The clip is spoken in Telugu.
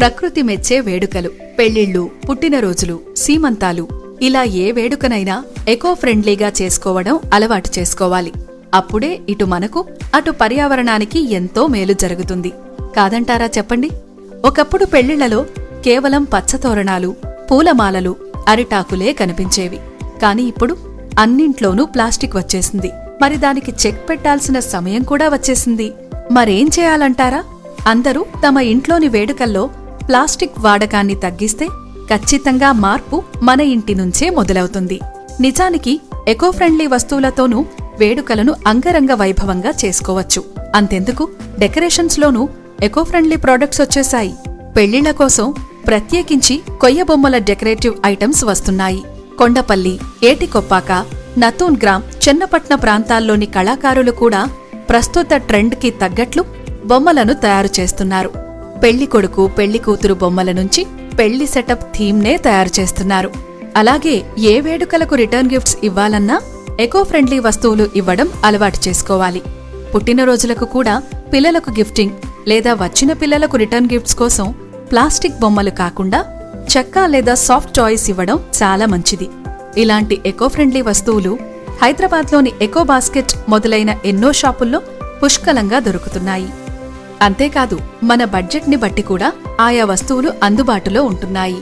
ప్రకృతి మెచ్చే వేడుకలు, పెళ్లిళ్లు, పుట్టినరోజులు, సీమంతాలు ఇలా ఏ వేడుకనైనా ఎకో ఫ్రెండ్లీగా చేసుకోవడం అలవాటు చేసుకోవాలి. అప్పుడే ఇటు మనకు అటు పర్యావరణానికి ఎంతో మేలు జరుగుతుంది. కాదంటారా చెప్పండి? ఒకప్పుడు పెళ్లిళ్లలో కేవలం పచ్చతోరణాలు, పూలమాలలు, అరిటాకులే కనిపించేవి. కాని ఇప్పుడు అన్నింట్లోనూ ప్లాస్టిక్ వచ్చేసింది. మరి దానికి చెక్ పెట్టాల్సిన సమయం కూడా వచ్చేసింది. మరేం చేయాలంటారా? అందరూ తమ ఇంట్లోని వేడుకల్లో ప్లాస్టిక్ వాడకాన్ని తగ్గిస్తే ఖచ్చితంగా మార్పు మన ఇంటి నుంచే మొదలవుతుంది. నిజానికి ఎకో ఫ్రెండ్లీ వస్తువులతోనూ వేడుకలను అంగరంగ వైభవంగా చేసుకోవచ్చు. అంతెందుకు, డెకరేషన్స్లోనూ ఎకో ఫ్రెండ్లీ ప్రోడక్ట్స్ వచ్చేశాయి. పెళ్లిళ్ల కోసం ప్రత్యేకించి కొయ్యబొమ్మల డెకరేటివ్ ఐటమ్స్ వస్తున్నాయి. కొండపల్లి, ఏటికొప్పాక, నతూన్ గ్రామ్, చెన్నపట్న ప్రాంతాల్లోని కళాకారులు కూడా ప్రస్తుత ట్రెండ్కి తగ్గట్లు బొమ్మలను తయారు చేస్తున్నారు. పెళ్లి కొడుకు, పెళ్లి కూతురు బొమ్మల నుంచి పెళ్లి సెటప్ థీమ్నే తయారు చేస్తున్నారు. అలాగే ఏ వేడుకలకు రిటర్న్ గిఫ్ట్స్ ఇవ్వాలన్నా ఎకో ఫ్రెండ్లీ వస్తువులు ఇవ్వడం అలవాటు చేసుకోవాలి. పుట్టినరోజులకు కూడా పిల్లలకు గిఫ్టింగ్ లేదా వచ్చిన పిల్లలకు రిటర్న్ గిఫ్ట్స్ కోసం ప్లాస్టిక్ బొమ్మలు కాకుండా చెక్క లేదా సాఫ్ట్ టాయ్స్ ఇవ్వడం చాలా మంచిది. ఇలాంటి ఎకో ఫ్రెండ్లీ వస్తువులు హైదరాబాద్లోని ఎకో బాస్కెట్ మొదలైన ఎన్నో షాపుల్లో పుష్కలంగా దొరుకుతున్నాయి. అంతేకాదు మన బడ్జెట్ని బట్టి కూడా ఆయా వస్తువులు అందుబాటులో ఉంటున్నాయి.